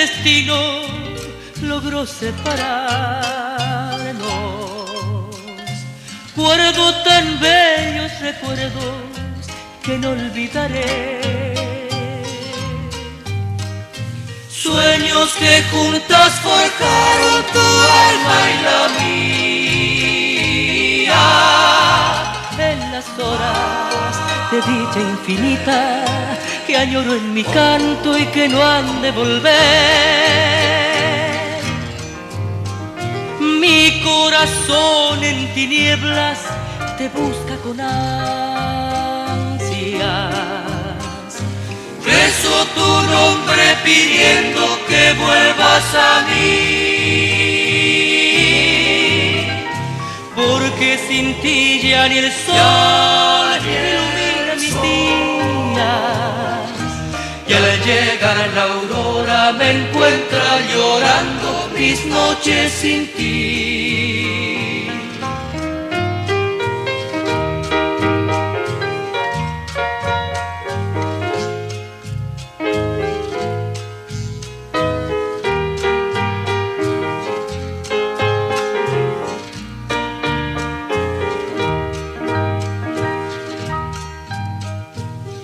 destino logró separarnos. Guardo tan bellos recuerdos que no olvidaré. Sueños que juntas forjaron tu alma y la mía. En las horas de dicha infinita que añoro en mi canto y que no han de volver. Mi corazón en tinieblas te busca con ansias. Rezo tu nombre pidiendo que vuelvas a mí, porque sin ti ya ni el sol ilumina mis días. Y al llegar la aurora me encuentra llorando mis noches sin ti.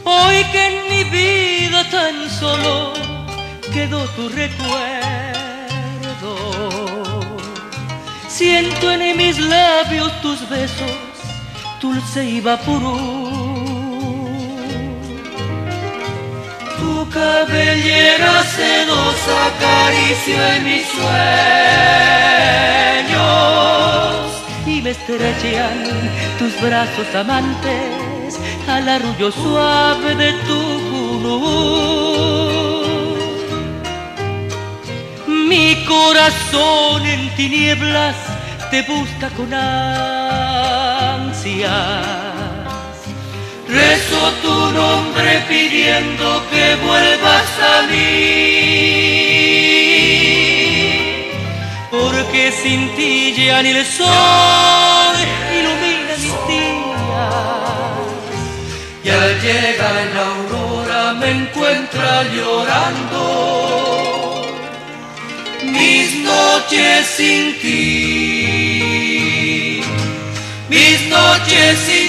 Hoy que en mi vida tan solo quedó tu recuerdo, siento en mis labios tus besos, dulce y vaporú. Tu cabellera sedosa acaricio en mis sueños y me estrechan tus brazos amantes al arrullo suave de tu junú. Mi corazón en tinieblas te busca con ansias. Rezo tu nombre pidiendo que vuelvas a mí, porque sin ti ya ni el sol ilumina mis días. Y al llegar la aurora me encuentra llorando mis noches sin ti, mis noches sin ti.